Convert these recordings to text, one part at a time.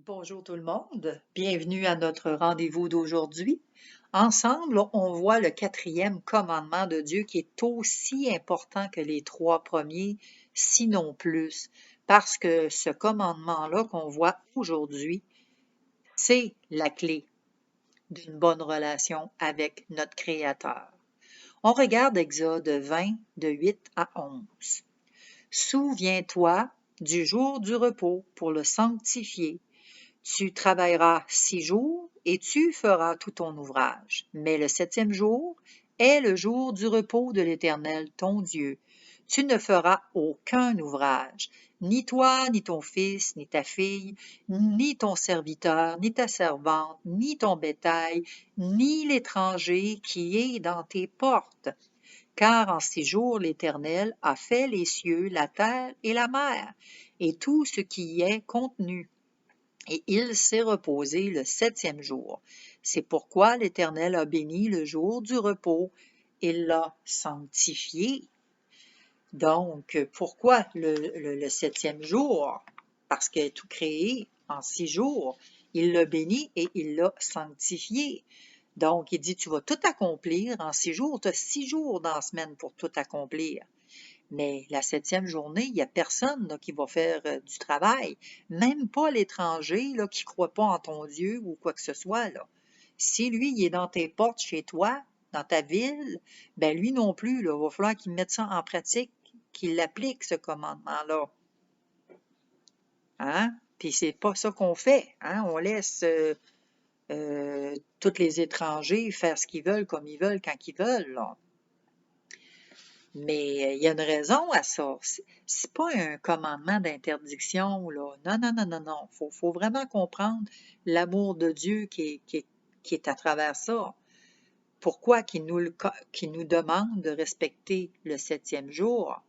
Bonjour tout le monde, bienvenue à notre rendez-vous d'aujourd'hui. Ensemble, on voit le quatrième commandement de Dieu qui est aussi important que les trois premiers, sinon plus, parce que ce commandement-là qu'on voit aujourd'hui, c'est la clé d'une bonne relation avec notre Créateur. On regarde Exode 20, de 8 à 11. Souviens-toi du jour du repos pour le sanctifier. Tu travailleras 6 jours et tu feras tout ton ouvrage. Mais le septième jour est le jour du repos de l'Éternel, ton Dieu. Tu ne feras aucun ouvrage, ni toi, ni ton fils, ni ta fille, ni ton serviteur, ni ta servante, ni ton bétail, ni l'étranger qui est dans tes portes. Car en 6 jours l'Éternel a fait les cieux, la terre et la mer, et tout ce qui y est contenu. Et il s'est reposé le septième jour. C'est pourquoi l'Éternel a béni le jour du repos et l'a sanctifié. Donc, pourquoi le septième jour? Parce qu'il a tout créé en 6 jours. Il l'a béni et il l'a sanctifié. Donc, il dit, tu vas tout accomplir en 6 jours. Tu as 6 jours dans la semaine pour tout accomplir. Mais la septième journée, il n'y a personne là, qui va faire du travail, même pas l'étranger là, qui ne croit pas en ton Dieu ou quoi que ce soit. Là. Si lui, il est dans tes portes chez toi, dans ta ville, ben lui non plus, là, il va falloir qu'il mette ça en pratique, qu'il applique ce commandement-là. Hein? Puis c'est pas ça qu'on fait. Hein? On laisse tous les étrangers faire ce qu'ils veulent, comme ils veulent, quand ils veulent. Là. Mais il y a une raison à ça. C'est pas un commandement d'interdiction, là. Non, non, non, non, non. Faut vraiment comprendre l'amour de Dieu qui est à travers ça. Pourquoi qu'il nous demande de respecter le septième jour?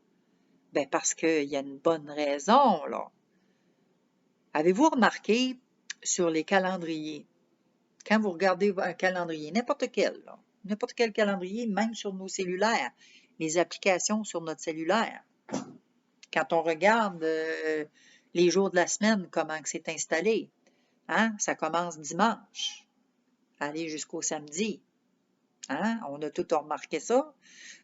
Ben parce qu'il y a une bonne raison, là. Avez-vous remarqué sur les calendriers, quand vous regardez un calendrier, n'importe quel, là, n'importe quel calendrier, même sur nos cellulaires, les applications sur notre cellulaire, quand on regarde les jours de la semaine, comment c'est installé, hein? Ça commence dimanche, aller jusqu'au samedi. Hein? On a tout remarqué ça.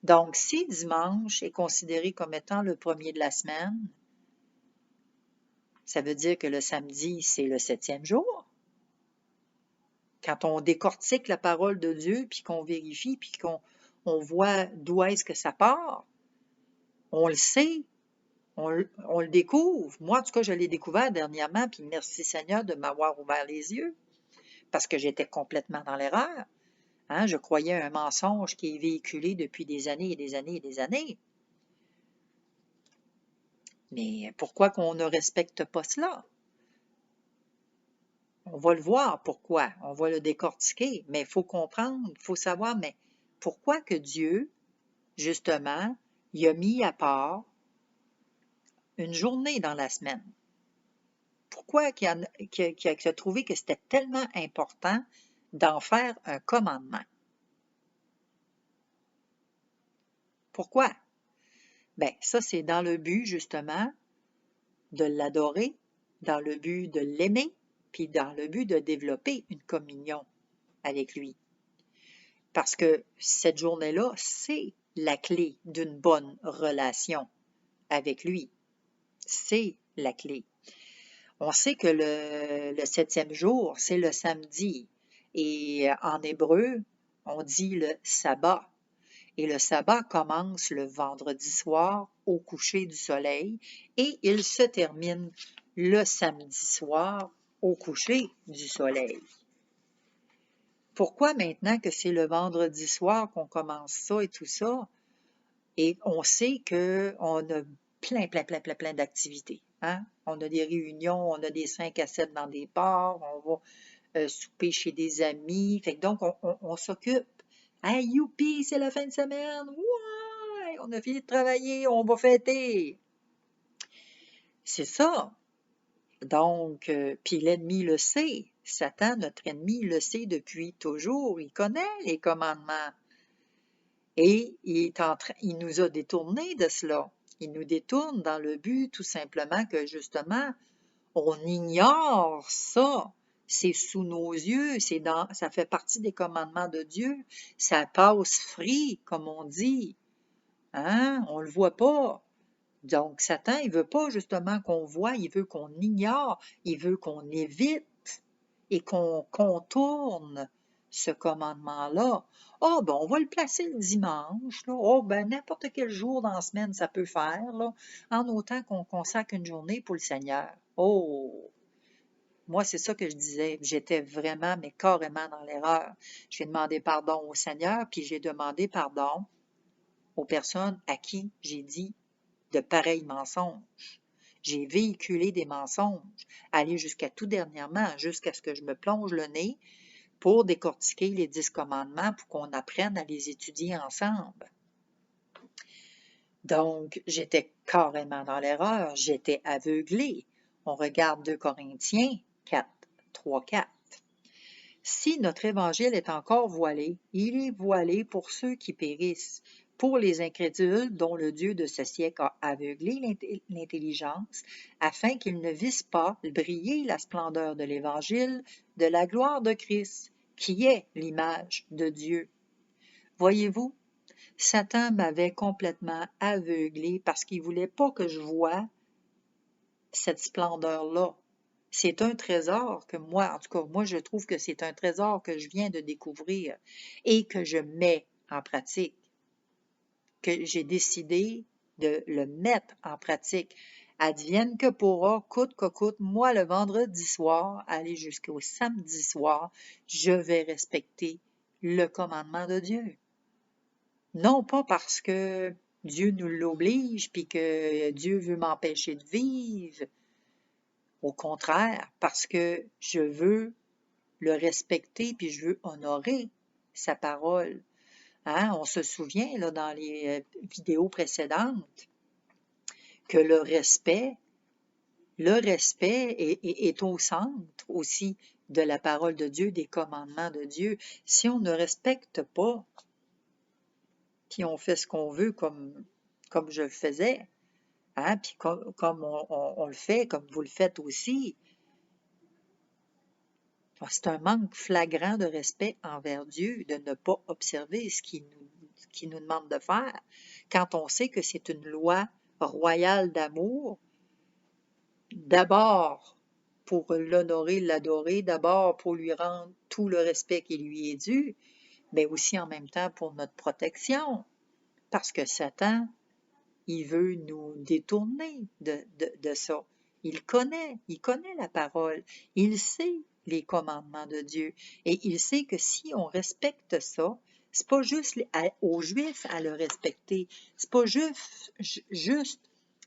Donc, si dimanche est considéré comme étant le premier de la semaine, ça veut dire que le samedi, c'est le septième jour. Quand on décortique la parole de Dieu, puis qu'on vérifie, puis qu'on voit d'où est-ce que ça part, on le sait, on le découvre. Moi, en tout cas, je l'ai découvert dernièrement, puis merci Seigneur de m'avoir ouvert les yeux, parce que j'étais complètement dans l'erreur. Hein, je croyais un mensonge qui est véhiculé depuis des années et des années et des années. Mais pourquoi qu'on ne respecte pas cela? On va le voir pourquoi, on va le décortiquer, mais il faut comprendre, il faut savoir, mais pourquoi que Dieu, justement, il a mis à part une journée dans la semaine? Pourquoi qu'il a trouvé que c'était tellement important d'en faire un commandement? Pourquoi? Bien, ça, c'est dans le but, justement, de l'adorer, dans le but de l'aimer, puis dans le but de développer une communion avec lui. Parce que cette journée-là, c'est la clé d'une bonne relation avec lui. C'est la clé. On sait que le septième jour, c'est le samedi. Et en hébreu, on dit le sabbat. Et le sabbat commence le vendredi soir au coucher du soleil et il se termine le samedi soir au coucher du soleil. Pourquoi maintenant que c'est le vendredi soir qu'on commence ça et tout ça? Et on sait qu'on a plein d'activités. Hein? On a des réunions, on a des 5 à 7 dans des bars, on va souper chez des amis. Fait que donc, on s'occupe. Hey, youpi, c'est la fin de semaine! Ouais! On a fini de travailler, on va fêter! C'est ça. Donc, puis l'ennemi le sait. Satan, notre ennemi, le sait depuis toujours. Il connaît les commandements. Et il nous a détournés de cela. Il nous détourne dans le but, tout simplement, que justement, On ignore ça. C'est sous nos yeux, ça fait partie des commandements de Dieu. Ça passe free, comme on dit. Hein? On le voit pas. Donc, Satan, il veut pas justement qu'on voit, il veut qu'on ignore, il veut qu'on évite et qu'on contourne ce commandement-là. Oh, ben, on va le placer le dimanche, là. Oh, ben, n'importe quel jour dans la semaine, ça peut faire, là, en autant qu'on consacre une journée pour le Seigneur. Oh! Moi, c'est ça que je disais. J'étais vraiment, mais carrément dans l'erreur. J'ai demandé pardon au Seigneur, puis j'ai demandé pardon aux personnes à qui j'ai dit de pareils mensonges. J'ai véhiculé des mensonges, allé jusqu'à tout dernièrement, jusqu'à ce que je me plonge le nez pour décortiquer les 10 commandements pour qu'on apprenne à les étudier ensemble. Donc, j'étais carrément dans l'erreur, j'étais aveuglée. On regarde 2 Corinthiens 4, 3, 4. Si notre évangile est encore voilé, il est voilé pour ceux qui périssent, pour les incrédules dont le Dieu de ce siècle a aveuglé l'intelligence, afin qu'ils ne vissent pas briller la splendeur de l'évangile de la gloire de Christ, qui est l'image de Dieu. Voyez-vous, Satan m'avait complètement aveuglé parce qu'il ne voulait pas que je voie cette splendeur-là. C'est un trésor que moi, en tout cas, moi, je trouve que c'est un trésor que je viens de découvrir et que je mets en pratique, que j'ai décidé de le mettre en pratique. Advienne que pourra, coûte que coûte, moi, le vendredi soir, aller jusqu'au samedi soir, je vais respecter le commandement de Dieu. Non pas parce que Dieu nous l'oblige, puis que Dieu veut m'empêcher de vivre. Au contraire, parce que je veux le respecter, puis je veux honorer sa parole. Hein? On se souvient, là, dans les vidéos précédentes, que le respect est au centre aussi de la parole de Dieu, des commandements de Dieu. Si on ne respecte pas, puis on fait ce qu'on veut comme je le faisais, hein, puis comme on le fait, comme vous le faites aussi, c'est un manque flagrant de respect envers Dieu de ne pas observer ce qu'il nous demande de faire, quand on sait que c'est une loi royale d'amour, d'abord pour l'honorer, l'adorer, d'abord pour lui rendre tout le respect qui lui est dû, mais aussi en même temps pour notre protection, parce que Satan, il veut nous détourner de ça. Il connaît la parole, il sait les commandements de Dieu, et il sait que si on respecte ça, c'est pas juste aux Juifs à le respecter, c'est pas juste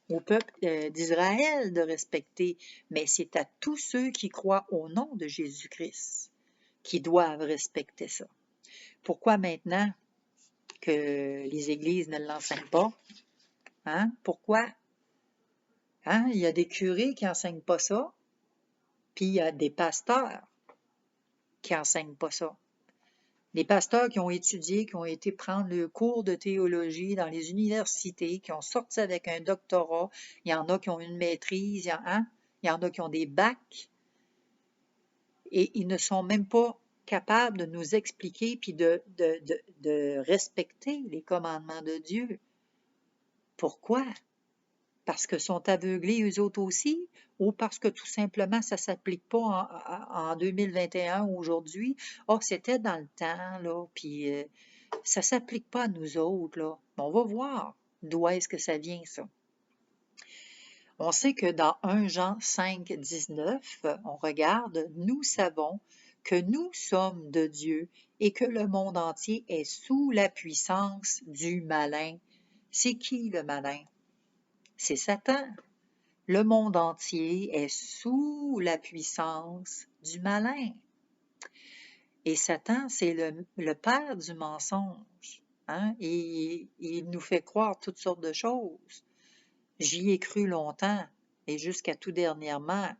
au peuple d'Israël de respecter, mais c'est à tous ceux qui croient au nom de Jésus-Christ qui doivent respecter ça. Pourquoi maintenant que les églises ne l'enseignent pas? Hein? Pourquoi? Hein? Il y a des curés qui n'enseignent pas ça, puis il y a des pasteurs qui n'enseignent pas ça. Des pasteurs qui ont étudié, qui ont été prendre le cours de théologie dans les universités, qui ont sorti avec un doctorat, il y en a qui ont une maîtrise, il y en a qui ont des bacs, et ils ne sont même pas capables de nous expliquer puis de respecter les commandements de Dieu. Pourquoi? Parce que sont aveuglés eux autres aussi, ou parce que tout simplement ça ne s'applique pas en 2021 aujourd'hui. Oh, c'était dans le temps, là, puis ça ne s'applique pas à nous autres, là. On va voir d'où est-ce que ça vient, ça. On sait que dans 1 Jean 5, 19, on regarde, nous savons que nous sommes de Dieu et que le monde entier est sous la puissance du malin. C'est qui le malin? C'est Satan. Le monde entier est sous la puissance du malin. Et Satan, c'est le père du mensonge. Hein? Et il nous fait croire toutes sortes de choses. J'y ai cru longtemps et jusqu'à tout dernièrement.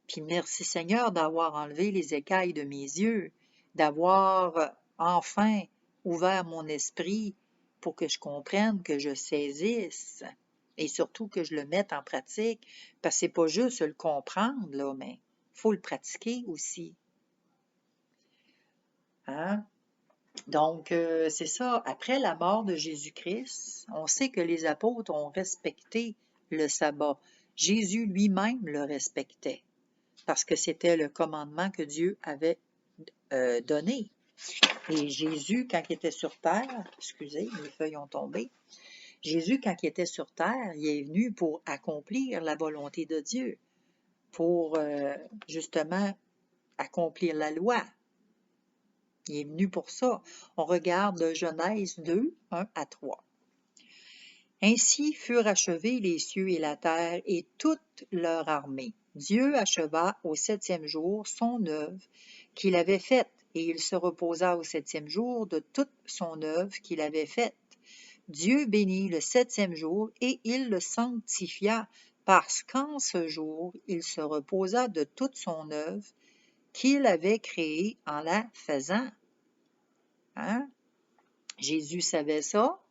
Puis merci Seigneur d'avoir enlevé les écailles de mes yeux, d'avoir enfin ouvert mon esprit pour que je comprenne, que je saisisse Et surtout que je le mette en pratique, parce que c'est pas juste le comprendre, là, mais il faut le pratiquer aussi. Hein? Donc, c'est ça. Après la mort de Jésus-Christ, on sait que les apôtres ont respecté le sabbat. Jésus lui-même le respectait, parce que c'était le commandement que Dieu avait donné. Et Jésus, quand il était sur terre, excusez, mes feuilles ont tombé, Jésus, quand il était sur terre, il est venu pour accomplir la volonté de Dieu, pour justement accomplir la loi. Il est venu pour ça. On regarde Genèse 2, 1 à 3. Ainsi furent achevés les cieux et la terre et toute leur armée. Dieu acheva au 7e jour son œuvre qu'il avait faite, et il se reposa au 7e jour de toute son œuvre qu'il avait faite. Dieu bénit le 7e jour et il le sanctifia, parce qu'en ce jour il se reposa de toute son œuvre qu'il avait créée en la faisant. Hein? Jésus savait ça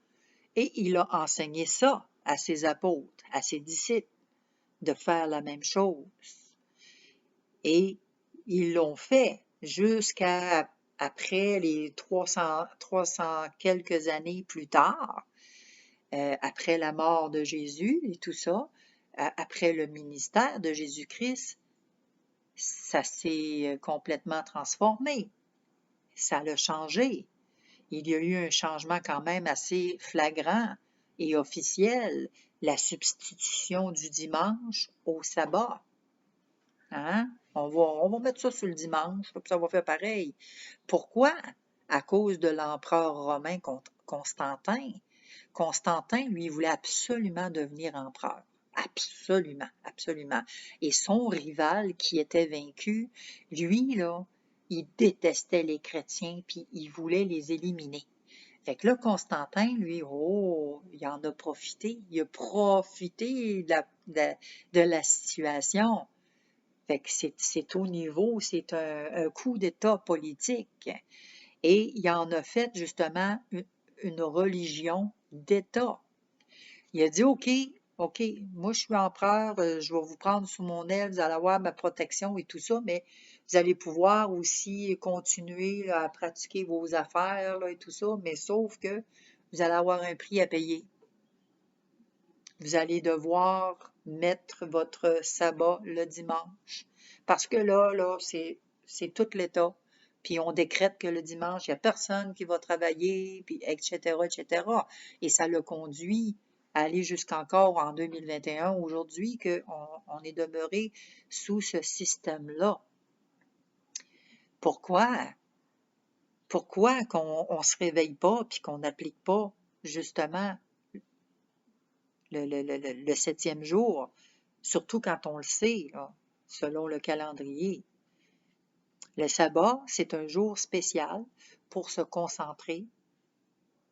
et il a enseigné ça à ses apôtres, à ses disciples, de faire la même chose. Et ils l'ont fait jusqu'à après les 300 quelques années plus tard, après la mort de Jésus et tout ça, après le ministère de Jésus-Christ, ça s'est complètement transformé. Ça l'a changé. Il y a eu un changement quand même assez flagrant et officiel, la substitution du dimanche au sabbat. Hein? On va mettre ça sur le dimanche, puis ça va faire pareil. Pourquoi? À cause de l'empereur romain Constantin. Constantin, lui, voulait absolument devenir empereur. Absolument, absolument. Et son rival qui était vaincu, lui, là, il détestait les chrétiens, puis il voulait les éliminer. Fait que là, Constantin, lui, oh, il en a profité. Il a profité de la situation. Fait que c'est au niveau, c'est un coup d'État politique. Et il en a fait justement une religion d'État. Il a dit, OK, moi je suis empereur, je vais vous prendre sous mon aile, vous allez avoir ma protection et tout ça, mais vous allez pouvoir aussi continuer là, à pratiquer vos affaires là, et tout ça, mais sauf que vous allez avoir un prix à payer. Vous allez devoir mettre votre sabbat le dimanche. Parce que là, c'est tout l'État. Puis on décrète que le dimanche, il n'y a personne qui va travailler, puis etc., etc. Et ça le conduit à aller jusqu'encore en 2021, aujourd'hui, qu'on est demeuré sous ce système-là. Pourquoi? Pourquoi qu'on ne se réveille pas puis qu'on n'applique pas justement le 7e jour, surtout quand on le sait, là, selon le calendrier. Le sabbat, c'est un jour spécial pour se concentrer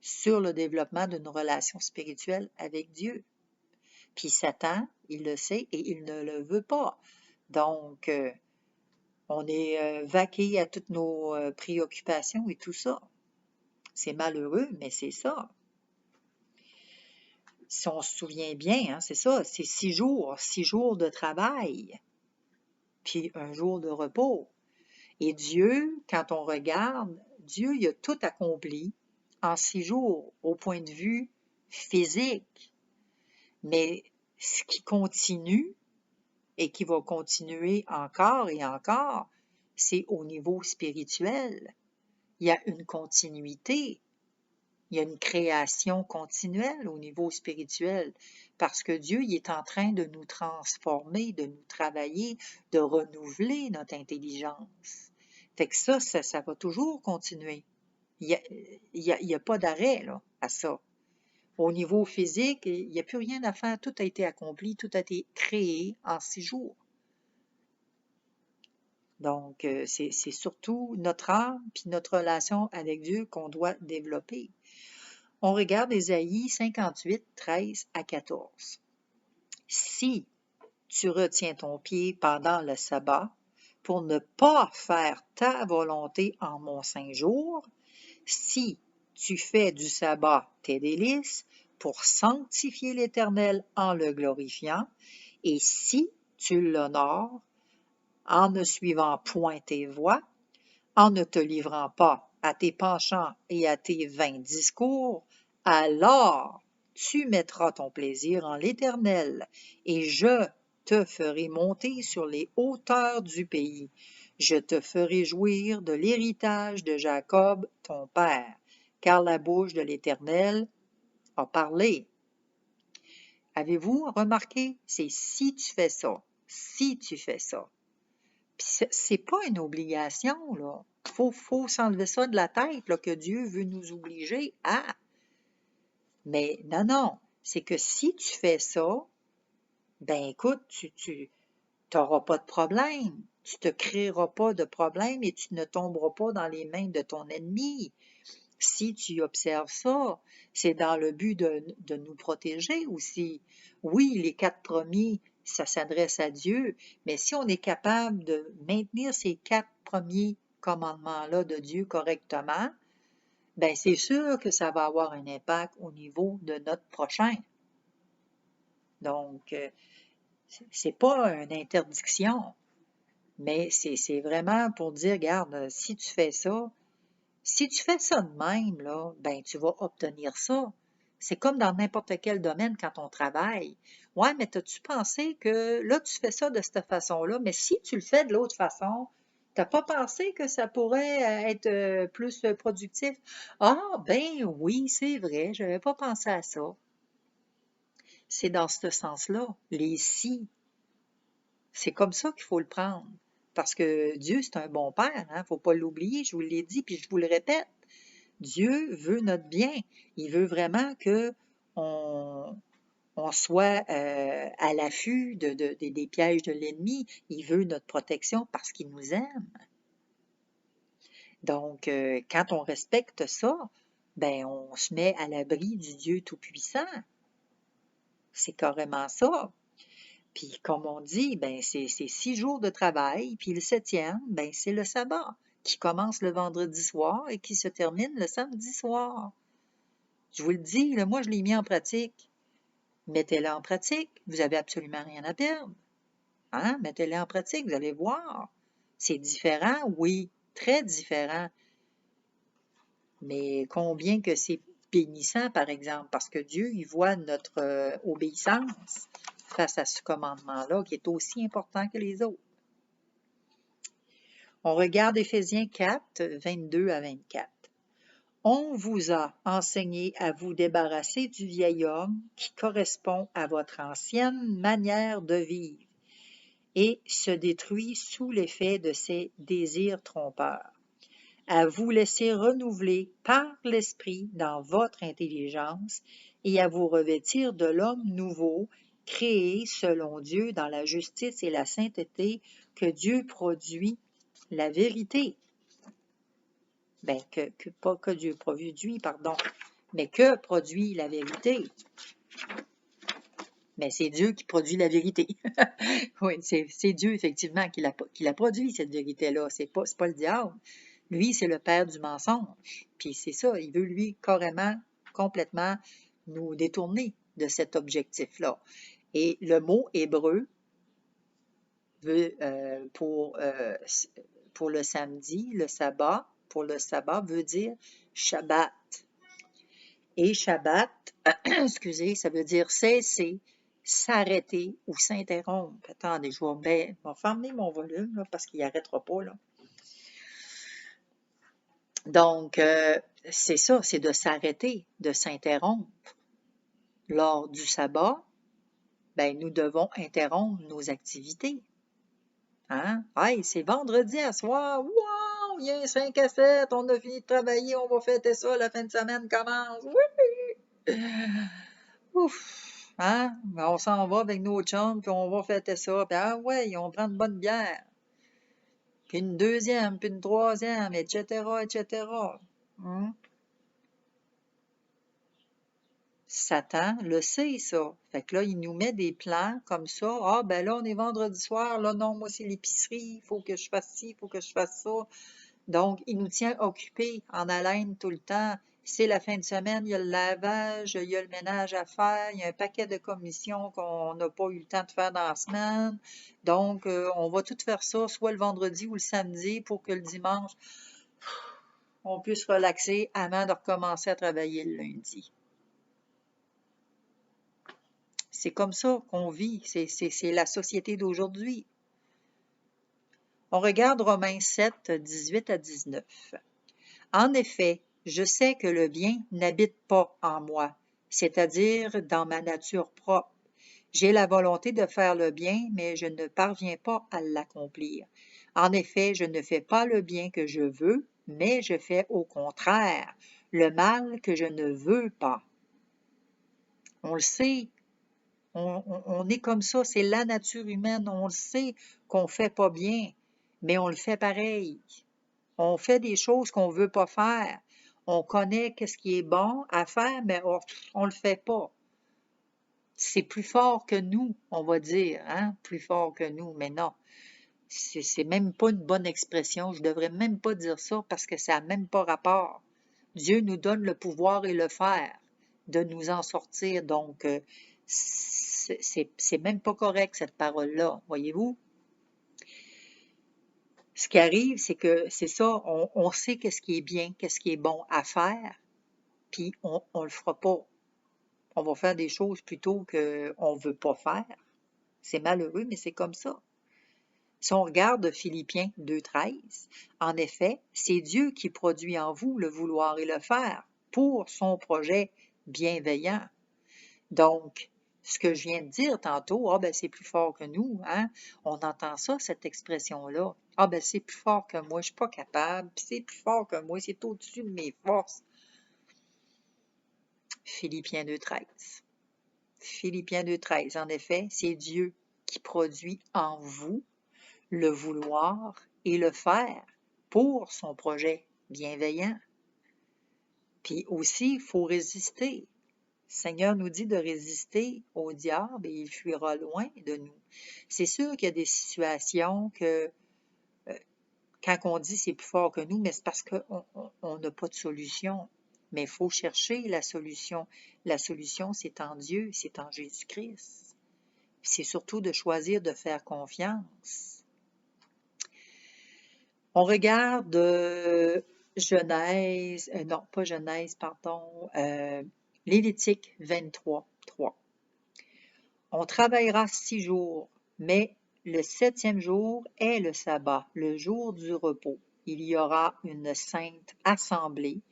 sur le développement d'une relation spirituelle avec Dieu. Puis Satan, il le sait et il ne le veut pas. Donc, on est vaqué à toutes nos préoccupations et tout ça. C'est malheureux, mais c'est ça. Si on se souvient bien, hein, c'est ça, c'est 6 jours de travail, puis un jour de repos. Et Dieu, quand on regarde, Dieu, il a tout accompli en 6 jours au point de vue physique. Mais ce qui continue et qui va continuer encore et encore, c'est au niveau spirituel. Il y a une continuité. Il y a une création continuelle au niveau spirituel parce que Dieu il est en train de nous transformer, de nous travailler, de renouveler notre intelligence. Fait que ça va toujours continuer. Il y a pas d'arrêt là, à ça. Au niveau physique, il n'y a plus rien à faire. Tout a été accompli, tout a été créé en 6 jours. Donc, c'est surtout notre âme puis notre relation avec Dieu qu'on doit développer. On regarde Ésaïe 58, 13 à 14. Si tu retiens ton pied pendant le sabbat pour ne pas faire ta volonté en mon saint jour, si tu fais du sabbat tes délices pour sanctifier l'Éternel en le glorifiant, et si tu l'honores en ne suivant point tes voies, en ne te livrant pas à tes penchants et à tes vains discours, alors tu mettras ton plaisir en l'Éternel, et je te ferai monter sur les hauteurs du pays. Je te ferai jouir de l'héritage de Jacob, ton père, car la bouche de l'Éternel a parlé. Avez-vous remarqué? C'est si tu fais ça, si tu fais ça. Puis c'est pas une obligation, là. Faut s'enlever ça de la tête, là, que Dieu veut nous obliger à. Mais non, non, c'est que si tu fais ça, ben écoute, tu n'auras pas de problème. Tu te créeras pas de problème et tu ne tomberas pas dans les mains de ton ennemi. Si tu observes ça, c'est dans le but de nous protéger aussi. Oui, les 4 premiers, ça s'adresse à Dieu, mais si on est capable de maintenir ces 4 premiers commandements-là de Dieu correctement, ben c'est sûr que ça va avoir un impact au niveau de notre prochain. Donc, c'est pas une interdiction, mais c'est vraiment pour dire, regarde, si tu fais ça, de même, là, ben tu vas obtenir ça. C'est comme dans n'importe quel domaine quand on travaille. Ouais, mais as-tu pensé que là, tu fais ça de cette façon-là, mais si tu le fais de l'autre façon, t'as pas pensé que ça pourrait être plus productif? Ah, ben oui, c'est vrai, je n'avais pas pensé à ça. C'est dans ce sens-là, les si. C'est comme ça qu'il faut le prendre. Parce que Dieu, c'est un bon père, hein? Faut pas l'oublier, je vous l'ai dit, puis je vous le répète. Dieu veut notre bien. Il veut vraiment que on soit à l'affût des pièges de l'ennemi. Il veut notre protection parce qu'il nous aime. Donc, quand on respecte ça, ben on se met à l'abri du Dieu Tout-Puissant. C'est carrément ça. Puis, comme on dit, ben c'est 6 jours de travail, puis le 7e, ben c'est le sabbat, qui commence le vendredi soir et qui se termine le samedi soir. Je vous le dis, là, moi je l'ai mis en pratique. Mettez-le en pratique, vous n'avez absolument rien à perdre. Hein? Mettez-le en pratique, vous allez voir. C'est différent, oui, très différent. Mais combien que c'est bénissant, par exemple, parce que Dieu, il voit notre obéissance face à ce commandement-là, qui est aussi important que les autres. On regarde Éphésiens 4, 22 à 24. On vous a enseigné à vous débarrasser du vieil homme qui correspond à votre ancienne manière de vivre et se détruit sous l'effet de ses désirs trompeurs, à vous laisser renouveler par l'Esprit dans votre intelligence et à vous revêtir de l'homme nouveau, créé selon Dieu dans la justice et la sainteté que Dieu produit la vérité. Ben, pas que Dieu produit, pardon, mais que produit la vérité. Mais c'est Dieu qui produit la vérité. Oui, c'est Dieu, effectivement, qui la produit, cette vérité-là. C'est pas le diable. Lui, c'est le père du mensonge. Puis c'est ça, il veut, lui, carrément, complètement nous détourner de cet objectif-là. Et le mot hébreu veut, pour le samedi, le sabbat, pour le sabbat, veut dire Shabbat. Et Shabbat, excusez, ça veut dire cesser, s'arrêter ou s'interrompre. Attendez, je vais fermer mon volume là, parce qu'il n'arrêtera pas. Là. Donc, c'est ça, c'est de s'arrêter, de s'interrompre. Lors du sabbat, ben, nous devons interrompre nos activités. Hein? Hey, c'est vendredi à soir. Wow! Il y a un 5 à 7. On a fini de travailler. On va fêter ça. La fin de semaine commence. Oui! Ouf! Hein? Ben, on s'en va avec nos chums, puis on va fêter ça. Puis ah ouais, on prend une bonne bière. Puis une deuxième, puis une troisième, etc., etc. Hein? Satan le sait, ça. Fait que là, il nous met des plans comme ça. Ah, ben là, on est vendredi soir. Là, non, moi, c'est l'épicerie. Il faut que je fasse ci, il faut que je fasse ça. Donc, il nous tient occupés en haleine tout le temps. C'est la fin de semaine, il y a le lavage, il y a le ménage à faire, il y a un paquet de commissions qu'on n'a pas eu le temps de faire dans la semaine. Donc, on va tout faire ça, soit le vendredi ou le samedi, pour que le dimanche, on puisse relaxer avant de recommencer à travailler le lundi. C'est comme ça qu'on vit, c'est la société d'aujourd'hui. On regarde Romains 7, 18 à 19. En effet, je sais que le bien n'habite pas en moi, c'est-à-dire dans ma nature propre. J'ai la volonté de faire le bien, mais je ne parviens pas à l'accomplir. En effet, je ne fais pas le bien que je veux, mais je fais au contraire le mal que je ne veux pas. On le sait, on est comme ça, c'est la nature humaine, on le sait qu'on ne fait pas bien, mais on le fait pareil. On fait des choses qu'on ne veut pas faire. On connaît qu'est-ce qui est bon à faire, mais on ne le fait pas. C'est plus fort que nous, on va dire, hein? Plus fort que nous, mais non. C'est même pas une bonne expression. Je devrais même pas dire ça parce que ça n'a même pas rapport. Dieu nous donne le pouvoir et le faire de nous en sortir. Donc, c'est même pas correct, cette parole-là. Voyez-vous? Ce qui arrive, c'est que c'est ça, on sait qu'est-ce qui est bien, qu'est-ce qui est bon à faire, puis on le fera pas. On va faire des choses plutôt qu'on veut pas faire. C'est malheureux, mais c'est comme ça. Si on regarde Philippiens 2,13, en effet, c'est Dieu qui produit en vous le vouloir et le faire pour son projet bienveillant. Donc, ce que je viens de dire tantôt, ben c'est plus fort que nous, hein? On entend ça, cette expression-là. Ben c'est plus fort que moi, je suis pas capable, puis c'est plus fort que moi, c'est au-dessus de mes forces. Philippiens 2,13. Philippiens 2,13, en effet, c'est Dieu qui produit en vous le vouloir et le faire pour son projet bienveillant. Puis aussi, il faut résister. Le Seigneur nous dit de résister au diable et il fuira loin de nous. C'est sûr qu'il y a des situations que, quand on dit c'est plus fort que nous, mais c'est parce qu'on n'a pas de solution. Mais il faut chercher la solution. La solution, c'est en Dieu, c'est en Jésus-Christ. C'est surtout de choisir de faire confiance. On regarde Genèse, non, pas Genèse, pardon, Lévitique 23, 3. On travaillera 6 jours, mais le 7e jour est le sabbat, le jour du repos. Il y aura une sainte assemblée.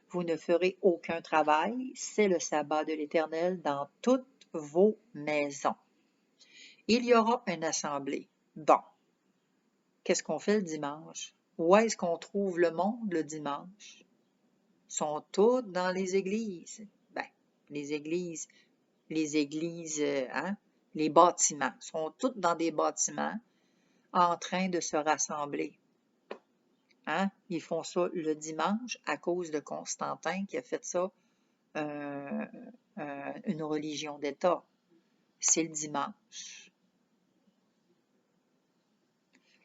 Vous ne ferez aucun travail, c'est le sabbat de l'Éternel dans toutes vos maisons. Il y aura une assemblée. Bon, qu'est-ce qu'on fait le dimanche? Où est-ce qu'on trouve le monde le dimanche? Ils sont tous dans les églises. Ben, les églises, hein? Les bâtiments. Ils sont tous dans des bâtiments en train de se rassembler. Hein? Ils font ça le dimanche à cause de Constantin qui a fait ça une religion d'État. C'est le dimanche.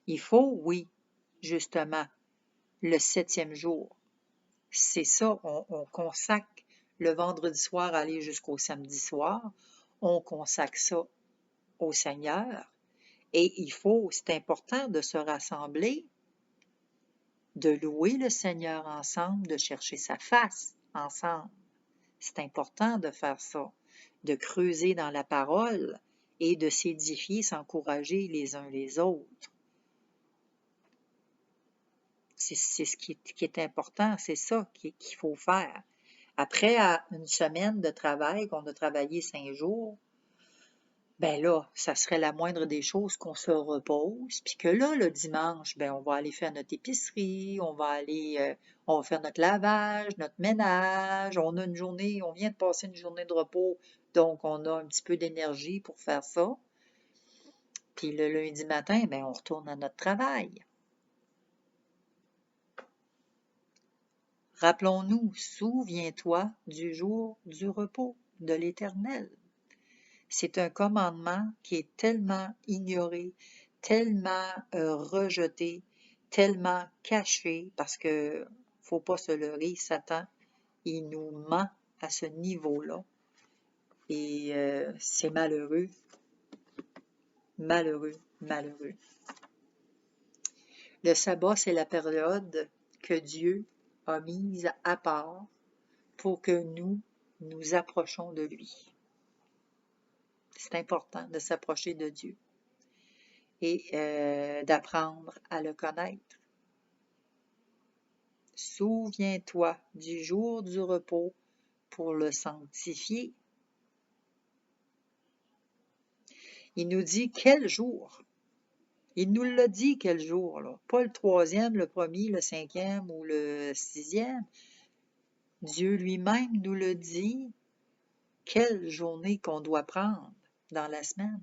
Il faut, oui, justement, le 7e jour. C'est ça, on consacre le vendredi soir aller jusqu'au samedi soir. On consacre ça au Seigneur. Et c'est important de se rassembler, de louer le Seigneur ensemble, de chercher sa face ensemble. C'est important de faire ça, de creuser dans la parole et de s'édifier, s'encourager les uns les autres. C'est ce qui est important, c'est ça qu'il faut faire. Après une semaine de travail, qu'on a travaillé 5 jours, ben là, ça serait la moindre des choses qu'on se repose, puis que là, le dimanche, ben on va aller faire notre épicerie, on va faire notre lavage, notre ménage, on a une journée, on vient de passer une journée de repos, donc on a un petit peu d'énergie pour faire ça. Puis le lundi matin, ben on retourne à notre travail. Rappelons-nous, souviens-toi du jour du repos de l'Éternel. C'est un commandement qui est tellement ignoré, tellement rejeté, tellement caché, parce que faut pas se leurrer, Satan, il nous ment à ce niveau-là. Et c'est malheureux, malheureux, malheureux. Le sabbat, c'est la période que Dieu a mise à part pour que nous nous approchons de lui. C'est important de s'approcher de Dieu et d'apprendre à le connaître. Souviens-toi du jour du repos pour le sanctifier. Il nous dit quel jour. Il nous l'a dit quel jour, là. Pas le 3e, le 1er, le 5e ou le 6e. Dieu lui-même nous le dit quelle journée qu'on doit prendre dans la semaine.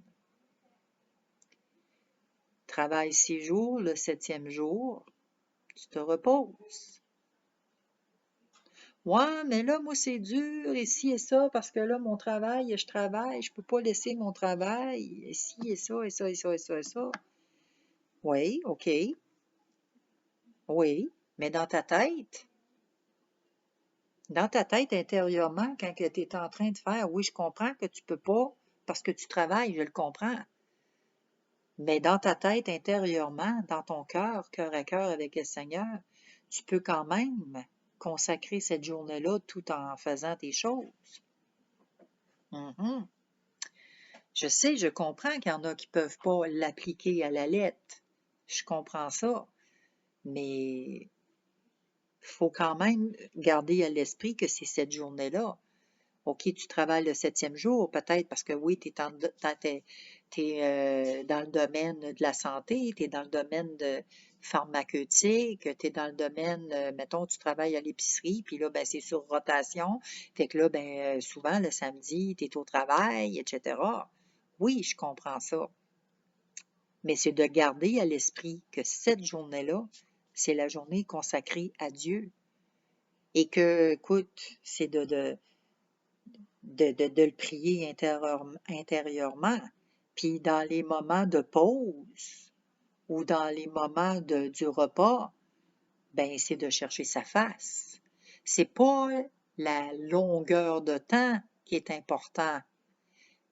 Travaille 6 jours, le 7e jour, tu te reposes. Ouais, mais là, moi, c'est dur, ici et ça, parce que là, mon travail, je travaille, je peux pas laisser mon travail, ici et ça, et ça, et ça, et ça, et ça. Oui, OK. Oui, mais dans ta tête intérieurement, quand tu es en train de faire, oui, je comprends que tu peux pas, parce que tu travailles, je le comprends. Mais dans ta tête intérieurement, dans ton cœur à cœur avec le Seigneur, tu peux quand même consacrer cette journée-là tout en faisant tes choses. Mhm. Je sais, je comprends qu'il y en a qui ne peuvent pas l'appliquer à la lettre. Je comprends ça. Mais il faut quand même garder à l'esprit que c'est cette journée-là. OK, tu travailles le 7e jour, peut-être parce que oui, tu es dans le domaine de la santé, tu es dans le domaine de pharmaceutique, tu es dans le domaine, mettons, tu travailles à l'épicerie, puis là, ben, c'est sur rotation. Fait que là, ben, souvent, le samedi, tu es au travail, etc. Oui, je comprends ça. Mais c'est de garder à l'esprit que cette journée-là, c'est la journée consacrée à Dieu. Et que, écoute, c'est de le prier intérieurement. Puis dans les moments de pause ou dans les moments du repas, ben c'est de chercher sa face. C'est pas la longueur de temps qui est important,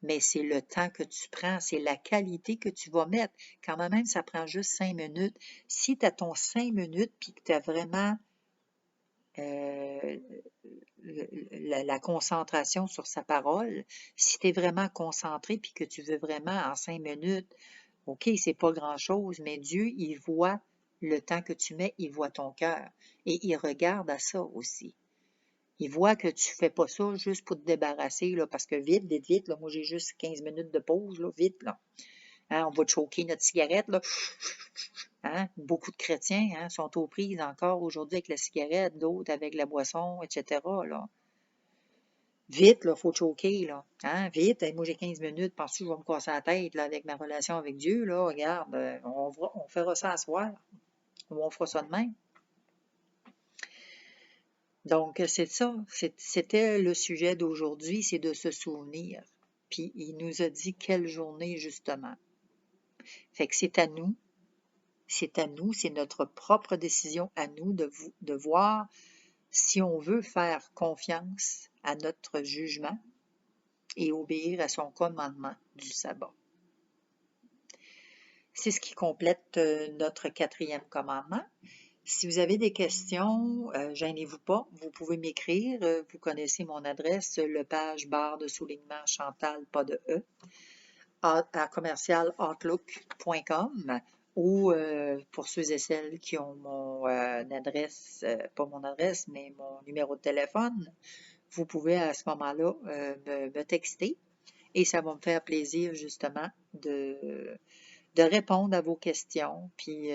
mais c'est le temps que tu prends, c'est la qualité que tu vas mettre. Quand même, ça prend juste 5 minutes. Si tu as ton 5 minutes puis que tu as vraiment la concentration sur sa parole, si tu es vraiment concentré puis que tu veux vraiment en 5 minutes, OK, c'est pas grand-chose, mais Dieu, il voit le temps que tu mets, il voit ton cœur et il regarde à ça aussi. Il voit que tu fais pas ça juste pour te débarrasser, là, parce que vite, vite, vite, là, moi j'ai juste 15 minutes de pause, là, vite, là. Hein, on va choquer notre cigarette, là. Hein? Beaucoup de chrétiens sont aux prises encore aujourd'hui avec la cigarette, d'autres avec la boisson, etc. Là. Vite, il faut choquer, là. Hein? Vite, moi j'ai 15 minutes, penses-tu que je vais me casser la tête là, avec ma relation avec Dieu? Là? Regarde, on fera ça à soir. Ou on fera ça demain. Donc, c'est ça. C'était le sujet d'aujourd'hui, c'est de se souvenir. Puis, il nous a dit quelle journée, justement. Fait que c'est à nous, c'est notre propre décision à nous de voir si on veut faire confiance à notre jugement et obéir à son commandement du sabbat. C'est ce qui complète notre 4e commandement. Si vous avez des questions, gênez-vous pas, vous pouvez m'écrire. Vous connaissez mon adresse, lepage_de Chantal, pas de E, à commercialoutlook.com ou pour ceux et celles qui ont mon adresse, pas mon adresse, mais mon numéro de téléphone, vous pouvez à ce moment-là me texter et ça va me faire plaisir justement de répondre à vos questions, puis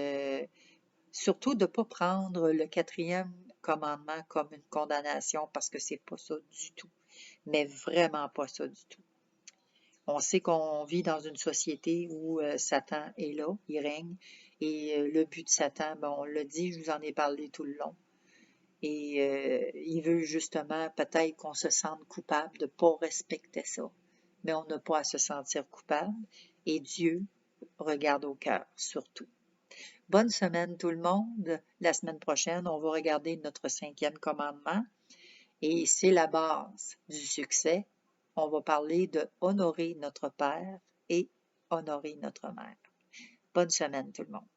surtout de ne pas prendre le 4e commandement comme une condamnation parce que c'est pas ça du tout, mais vraiment pas ça du tout. On sait qu'on vit dans une société où Satan est là, il règne, et le but de Satan, ben, on l'a dit, je vous en ai parlé tout le long, et il veut justement peut-être qu'on se sente coupable de ne pas respecter ça, mais on n'a pas à se sentir coupable, et Dieu regarde au cœur surtout. Bonne semaine tout le monde. La semaine prochaine, on va regarder notre 5e commandement Et c'est la base du succès. On va parler de honorer notre père et honorer notre mère. Bonne semaine tout le monde.